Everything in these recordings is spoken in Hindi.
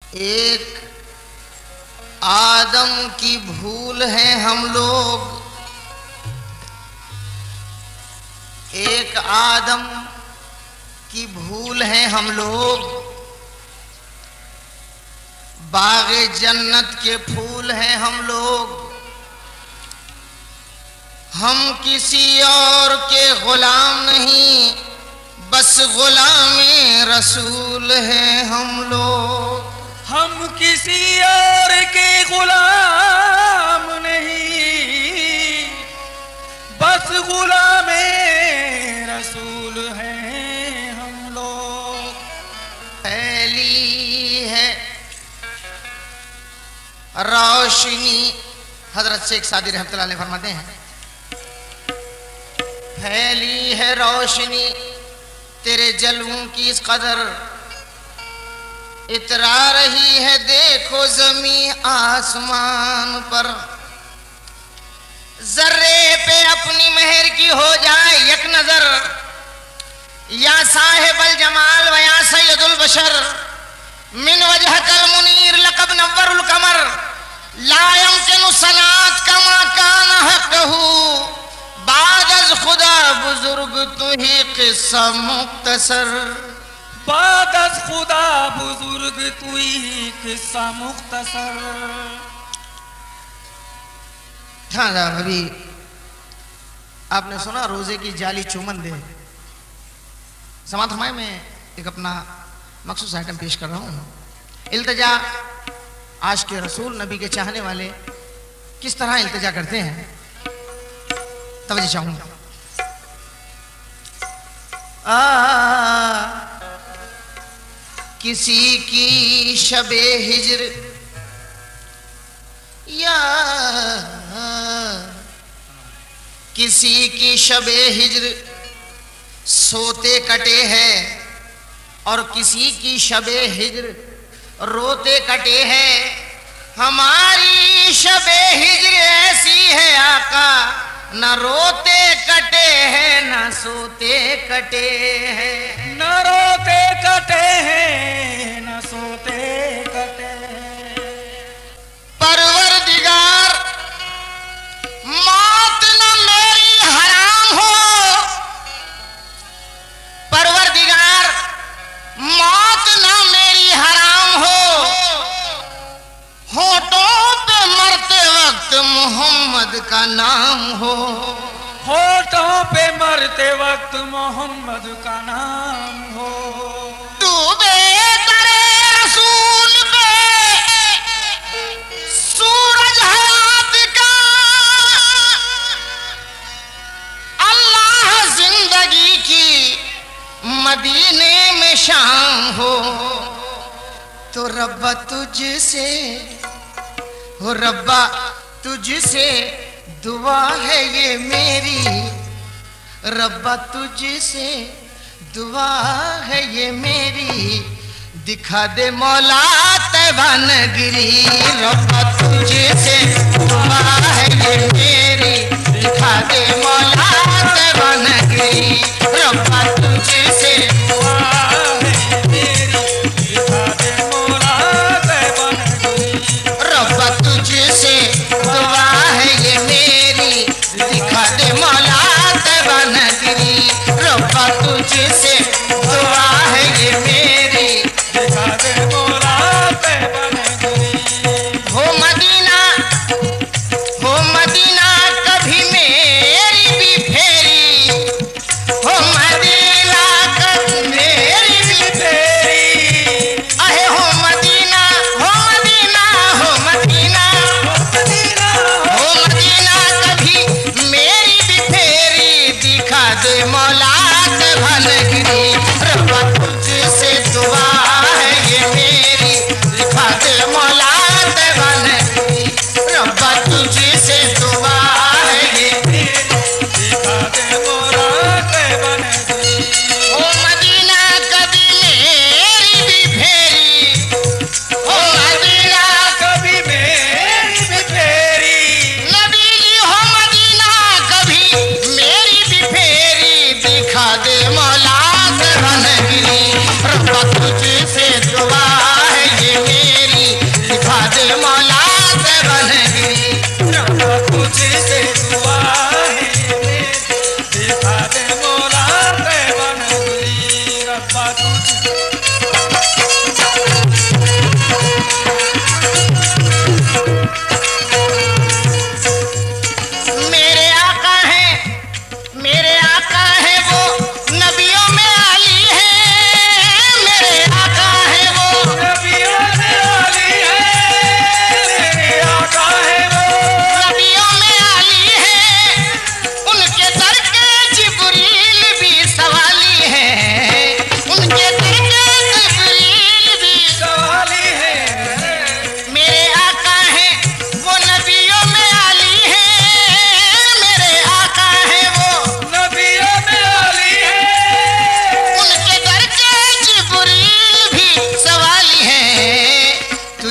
एक आदम की भूल है हम लोग, एक आदम की भूल है हम लोग, बागे जन्नत के फूल हैं हम लोग। हम किसी और के गुलाम नहीं, बस गुलामे रसूल हैं हम लोग। हम किसी और के गुलाम नहीं, बस गुलामे रसूल हैं हम लोग। फैली है रोशनी, हजरत शेख सादी रहमतुल्लाह अलैह फरमाते हैं, फैली है रोशनी तेरे जलवों की इस कदर, इतरा रही है देखो जमी आसमान पर। जर्रे पे अपनी मेहर की हो जाए एक नजर, या साहिबल जमाल व या सैयदुल बशर, मिन वजहकल मुनीर लक़ब नव्वरुल कमर, ला यमकिनु सनात कमा कान हक़हू, बाद अज़ खुदा बुजुर्ग तू ही क़िस्सा मुख्तसर। बाद अज़ खुदा बुजुर्ग तू ही क़िस्सा मुख्तसर। हाँ अभी आपने सुना रोजे की जाली चुमन दे। समात फरमाए मैं एक अपना मखसूस आइटम पेश कर रहा हूँ। इल्तिजा आशिक़ रसूल नबी के चाहने वाले किस तरह इल्तिजा करते हैं, तवज्जो चाहूँगा। किसी की शबे हिज्र या किसी की शबे हिज्र सोते कटे है, और किसी की शबे हिज्र रोते कटे है। हमारी शबे हिज्र ऐसी है आका, न रोते कटे हैं न सोते कटे हैं। न रोते कटे हैं न सोते कटे हैं। परवरदिगार मौत न मेरी हराम हो, परवरदिगार मौत न मेरी हराम हो। होठों पे मरते वक्त मोहम्मद का नाम हो, होठों पे मरते वक्त मोहम्मद का नाम हो। डूबे दरे रसूल पे सूरज हयात का, अल्लाह जिंदगी की मदीने में शाम हो। तो रब्बा तुझसे हो, रब्बा तुझसे दुआ है ये मेरी, रब्बा तुझसे दुआ है ये मेरी, दिखा दे मौला तैबा नगरी। रब्बा तुझसे दुआ है ये मेरी, दिखा दे मौला तैबा नगरी। रब्बा तुझसे दुआ है ये मेरी, दिखा दे मौला तैबा नगरी। रब्बा तुझसे दुआ है ये मेरी, दिखा दे मौला तैबा नगरी। रब्बा तुझसे दुआ है ये मेरी, दिखा दे मौला तैबा नगरी। हो मदीना कभी मेरी भी फेरी, हो मदीना कभी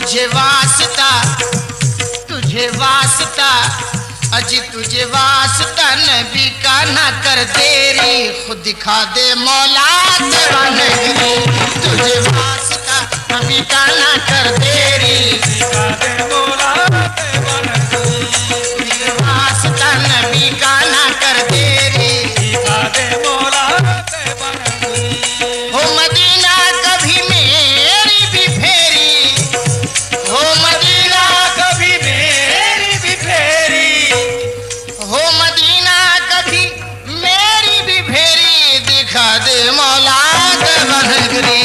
तुझे वास्ता, तुझे वास्ता, अजी तुझे वास्ता नबी का ना कर देरी, खुद दिखा दे मौला तेरा नगरी। तुझे वास्ता नबी का ना कर देरी, दिखा दे मौला तेरा नगरी। तुझे वास्ता नबी का ना कर देरी, दिखा दे मौला तेरा नगरी। हो मदीना कभी मेरी भी फेरी, हो मदीना, कभी मेरी भी फेरी, हो मदीना कभी मेरी भी फेरी, दिखा दे मौला तेरा नगरी।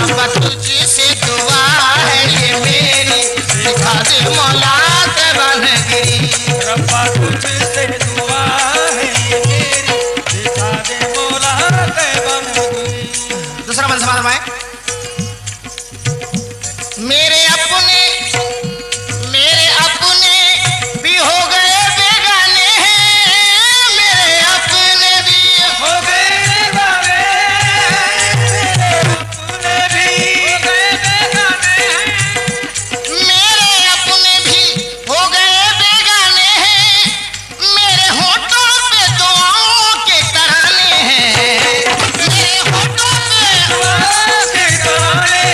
अब्बा तुझसे दुआ है ये मेरी, दिखा दे मौला तेरा नगरी। रब्बा तुझसे दुआ है ये मेरी, दिखा दे मौला तेरा नगरी। दूसरा मन समाज में मेरे अपने भी हो गए बेगाने हैं, मेरे अपने भी हो गए बेगाने, मेरे अपने भी हो गए बेगाने हैं। मेरे अपने भी हो गए बेगाने हैं, मेरे होठों पे दुआओं के तराने हैं, मेरे होठों पे दुआ के तराने,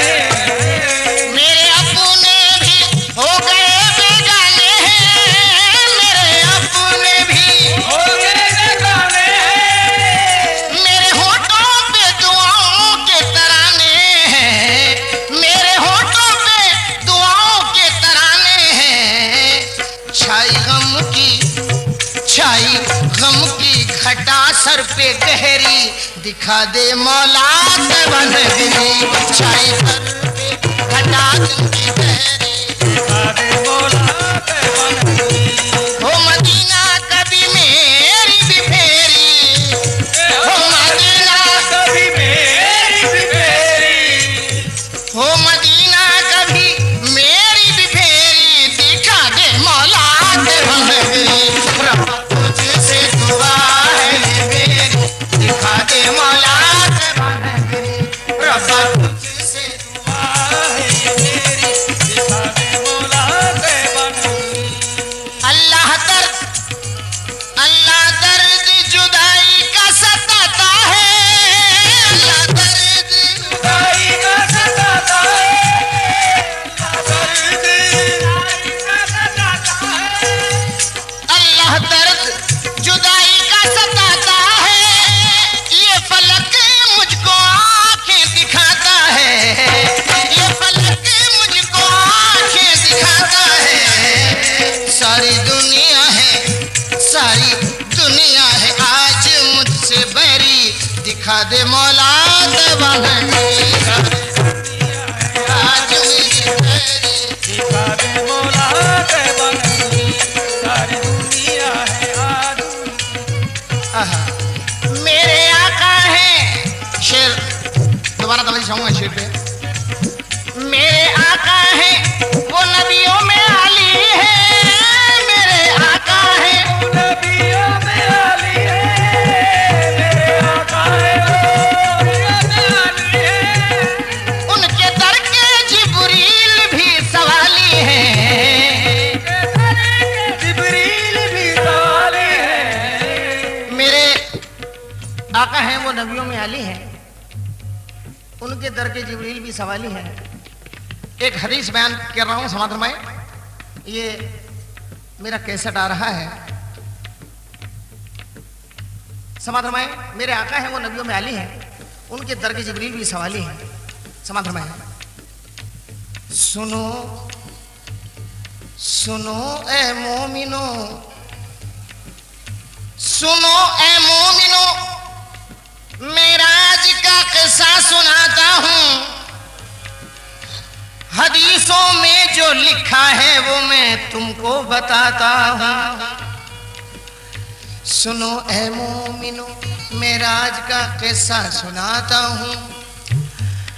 मेरे अपने भी हो गए बेगाने हैं, मेरे अपने भी हो गए बेगाने हैं। मेरे होठों पे दुआओं के तराने हैं, मेरे होठों पे दुआओं के तराने हैं। छाई गम की घटा सर पे गहरी, दिखा दे मौला तेरा नगरी। छाई सर पे घटा गम की गहरी, दिखा दे मौला तेरा नगरी। हो मदीना कभी मेरी भी फेरी, हो मदीना, कभी मेरी भी फेरी, हो मदीना कभी मेरी भी फेरी, दिखा दे मौला तेरा नगरी। रब्बा तुझसे दुआ है ये मेरी, दिखा दे मौला तेरा नगरी। रब्बा तुझसे दुआ है ये मेरी, दिखा दे मौला तेरा नगरी। अल्लाह दर्द जुदाई का सताता है, अल्लाह दर्द जुदाई का सताता है, दर्द जुदाई का सताता है। अल्लाह दर्द जुदाई का सताता है, ये फलक मुझको आंखें दिखाता है, ये फलक मुझको आंखें दिखाता है। सारी दुनिया है आज मुझसे बैरी, दिखा दे मौला तेरा नगरी। आज मुझसे बैरी, दिखा दे मौला तेरा नगरी। सारी दुनिया है आज आहा। मेरे आका हैं, शेर दोबारा तवज्जो चाहूंगा शेर पे। मेरे आका हैं वो नबियों में आली है, मेरे आका हैं नबियों में आली है, मेरे आका है वो नबियों में आली है। उनके दर के जिब्रील भी सवाली हैं, जिब्रील भी सवाली है। मेरे आका हैं वो नबियों में आली हैं, उनके दर के जिब्रील भी सवाली हैं। एक हदीस बयान कर रहा हूं समाधि में, ये मेरा कैसेट आ रहा है। समाधि में मेरे आका हैं वो नबियों में आली हैं, उनके दर के जिब्रील भी सवाली हैं। समाधि में सुनो सुनो ए मोमिनो, सुनो ए मोमिनो, मेराज का किस्सा सुनाता हूं। हदीसों में जो लिखा है वो मैं तुमको बताता हूं। सुनो ए मोमिनो, मेराज का किस्सा सुनाता हूं।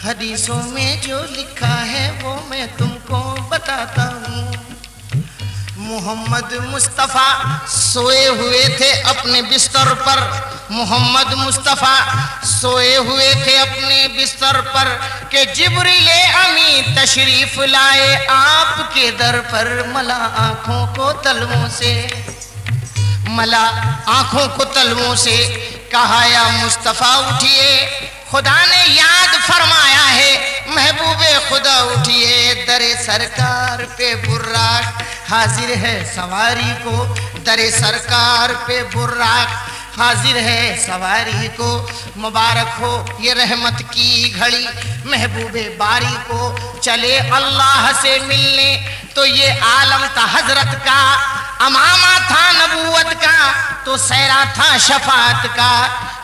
हदीसों में जो लिखा है वो मैं तुमको बताता हूं। मोहम्मद मुस्तफ़ा सोए हुए थे अपने बिस्तर पर। मोहम्मद मुस्तफ़ा सोए हुए थे अपने बिस्तर पर कि जिब्रील अमी तशरीफ लाए आपके दर पर। मला आंखों को तलवों से, मला आंखों को तलवों से कहा या मुस्तफ़ा उठिए, खुदा ने याद फरमाया है महबूबे खुदा उठिए। दरे सरकार पे बुर्राक हाजिर है सवारी को, दरे सरकार पे बुर्राक हाजिर है सवारी को। मुबारक हो ये रहमत की घड़ी महबूबे बारी को, चले अल्लाह से मिलने तो ये आलम था हजरत का। अमामा था नबूवत का तो सहरा था शफात का।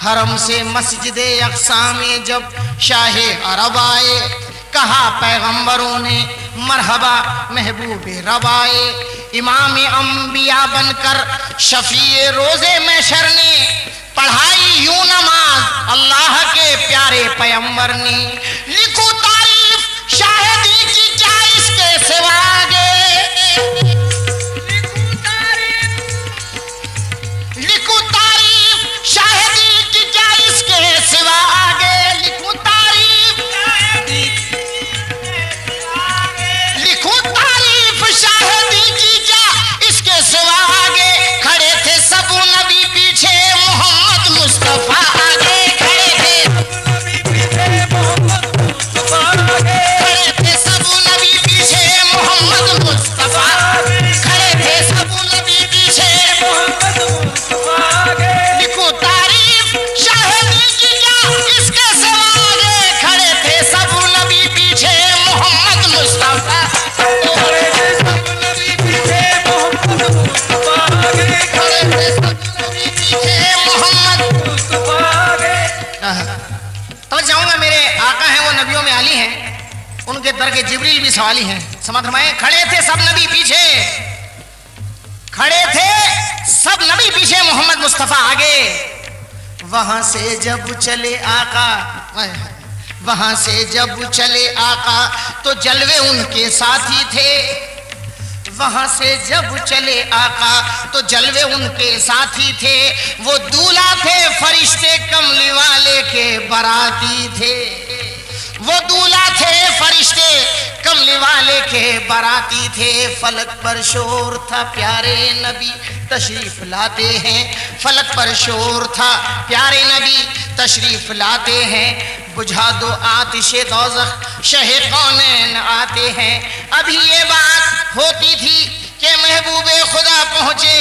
हरम से मस्जिद अक्सा में जब शाहे अरब आए, कहा पैगंबरों ने मरहबा महबूबे रब आए। इमाम अंबिया बनकर शफीए रोजे महशर ने पढ़ाई यूं नमाज अल्लाह के प्यारे पैगंबर ने। लिखो तारीफ शाहिदी की क्या इसके सिवा आगे, लिखो तारीफ शाहिदी की क्या इसके सिवा आगे। लिखो तारीफ, लिखो तारीफ शाहिदी की क्या इसके सिवा आगे। खड़े थे सब नबी पीछे मोहम्मद मुस्तफ़ा आगे, खड़े थे खड़े थे सब नबी पीछे मोहम्मद मुस्तफ़ा, खड़े थे सब नबी पीछे मोहम्मद मुस्तफ़ा। लिखो तारीफ शाहिदी की क्या इसके सिवा आगे। खड़े थे सब नबी पीछे मोहम्मद मुस्तफ़ा, खड़े थे सब नबी पीछे मोहम्मद मुस्तफ़ा, खड़े थे सब नबी पीछे मोहम्मद मुस्तफ़ा। तो जाऊंगा मेरे आका हैं वो नबियों में आली हैं, उनके दर के जिब्रील भी सवाली हैं। समझ फरमाए खड़े थे सब नबी पीछे, खड़े थे सब नबी पीछे मोहम्मद मुस्तफ़ा आगे। वहां से जब चले आका, वहां से जब चले आका तो जलवे उनके साथी थे। वहां से जब चले आका तो जलवे उनके साथी थे। वो दूल्हा थे फरिश्ते कमली वाले के बराती थे। वो दूल्हा थे फरिश्ते कमली वाले के बराती थे। फलक पर शोर था प्यारे नबी तशरीफ लाते हैं, फलक पर शोर था प्यारे नबी तशरीफ लाते हैं। बुझा दो आतिशे दोज़ख शहे कौनैन आते हैं। अभी ये बात होती थी कि महबूबे खुदा पहुंचे,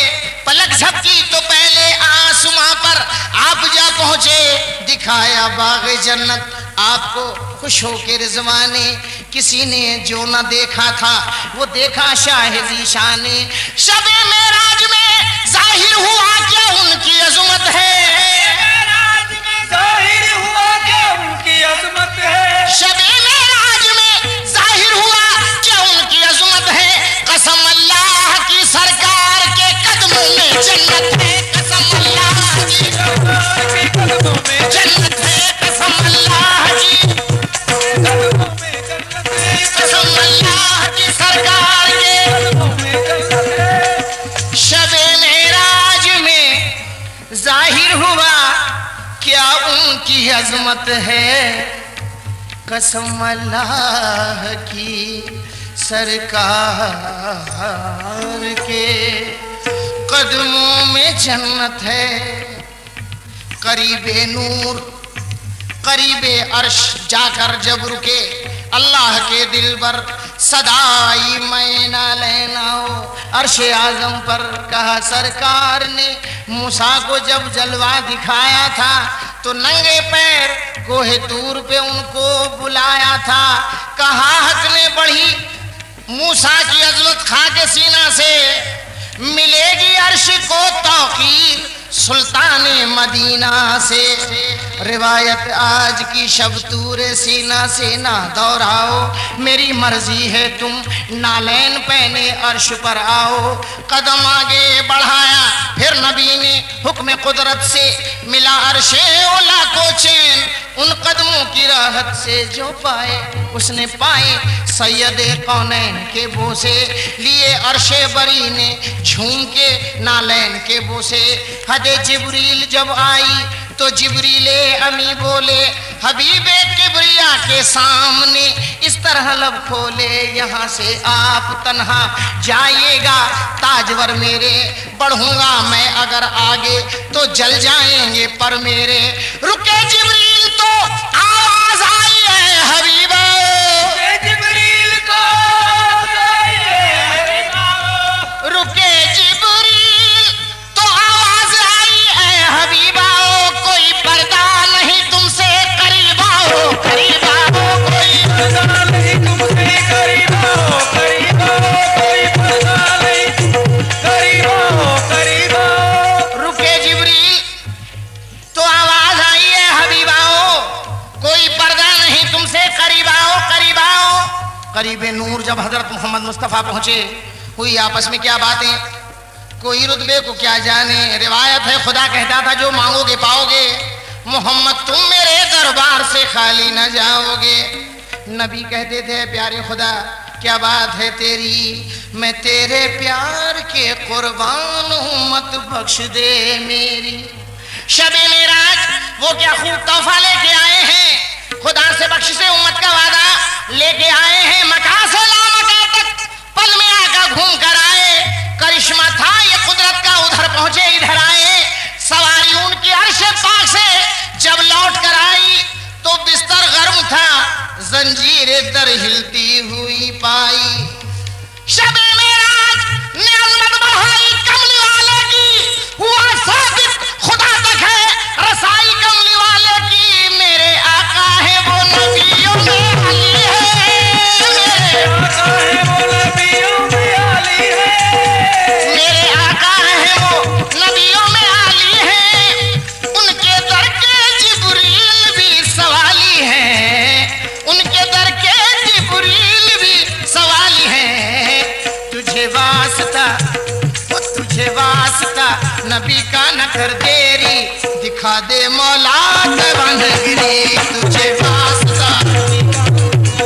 पलक झपकी तो पहले आसमां पर आप जा पहुंचे। दिखाया बाग जन्नत आपको खुश हो के रिजवाने, किसी ने जो न देखा था वो देखा शाह ज़ीशाने। शबे मेराज में जाहिर हुआ क्या उनकी अज़मत है, जाहिर हुआ क्या उनकी अज़मत है। शबे मेराज में जाहिर हुआ क्या उनकी अज़मत है। कसम अल्लाह की सरकार के कदमों में जन्नत है, कसम अल्लाह की सरकार के कदमों में जन्नत है, कसम अल्लाह की, कदमों में जन्नत है, कसम अल्लाह की सरकार के कदमों में जन्नत है। शबे मेराज में जाहिर हुआ क्या उनकी अजमत है। कसम अल्लाह की सरकार के कदमों में जन्नत है। करीबे नूर करीबे अर्श जाकर जब रुके अल्लाह के दिल पर सदाई मैना लेना हो अर्श आजम पर। कहा सरकार ने मूसा को जब जलवा दिखाया था तो नंगे पैर कोहे तूर पे उनको बुलाया था। कहा हक ने बढ़ी मूसा की अजमत खा के सीना से, मिलेगी अर्श को तौकीर सुल्तान मदीना से। रिवायत आज की शब तूरे सीना से ना दोहराओ, मेरी मर्जी है तुम नालैन पहने अर्श पर आओ। कदम आगे बढ़ाया फिर नबी ने हुक्म कुदरत से, मिला अर्शे ओला को चैन उन कदमों की राहत से जो पाए, उसने पाए सैयदे कौनैन के बोसे, लिए अर्शे बरी ने झूम के नालैन के बोसे। हदे जिब्रील जब आई तो जिब्रीले अमी बोले, हबीबे किबरिया के सामने इस तरह लब खोले, यहाँ से आप तन्हा जाइएगा ताजवर मेरे, बढ़ूंगा मैं अगर आगे तो जल जाएंगे पर मेरे। रुके जिब्रील तो आवाज आई है हबीबा, जिब्रील को रुके जिब्रील तो आवाज आई है हबीबा, कोई पर्दा नहीं तुमसे करीब आओ, करीब आओ, कोई पर्दा नहीं तुमसे करीब आओ, करीब आओ, कोई पर्दा नहीं करीब आओ, करीब आओ। रुके जिब्रील तो आवाज आई है हबीबाओ, कोई पर्दा नहीं तुमसे करीब आओ, करीब आओ। करीबे नूर जब हजरत मोहम्मद मुस्तफ़ा पहुंचे, हुई आपस में क्या बातें, कोई रुतबे को क्या जाने। रिवायत है खुदा कहता था जो मांगोगे पाओगे, मोहम्मद तुम मेरे दरबार से खाली न जाओगे। नबी कहते थे प्यारे खुदा क्या बात है तेरी, मैं तेरे प्यार के कुर्बान हूँ, मत बख्श दे मेरी। शबे मेराज वो क्या खूब तोहफा लेके आए हैं, खुदा से बख्शिश उम्मत का वादा लेके आए हैं। मका से लामका तक पल में आका घूम कर आए, करिश्मा था ये कुदरत का, उधर पहुंचे इधर आए। सवारी उनकी अर्श पाक से जब लौट कर आई तो बिस्तर गर्म था, जंजीरें दर हिलती हुई पाई। शबे मेराज ने अज़मत बढ़ाई कमली वाले की, हुआ साबित खुदा तक है रसाई कमली वाले की। मेरे आका है वो नबियों में अली है, मेरे आका है वो नबियों में आली है, मेरे आका है वो नबियों में आली है। उनके दर के जिब्रील भी सवाली है, उनके दर के जिब्रील भी सवाली है। तुझे वास्ता वो तुझे वास्ता नबी का न कर देरी, दिखा दे मौला तवनगिरी। तुझे वास्ता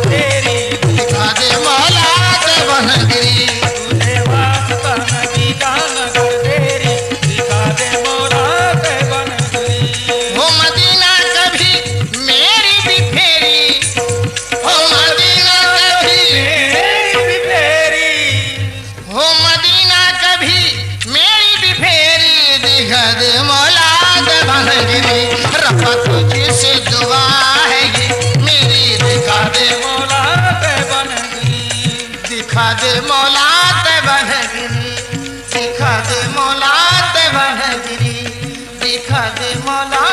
तेरी दिखा दे मौला तवनगिरी। तुझे वास्ता नबी का नगर तेरी, दिखा दे मौला के बनगरी। हो मदीना कभी मेरी भी फेरी, हो मदीना कभी, मेरी भी फेरी, हो मदीना कभी मेरी भी फेरी, दिखा दे मौला तवनगिरी। रफ़ा तुझसे दुआ है ये मेरी, दिखा दे मौला के बनगरी। दिखा दे मौला तवनगिरी, दिखा दे मौला तवनगिरी, दिखा दे मौला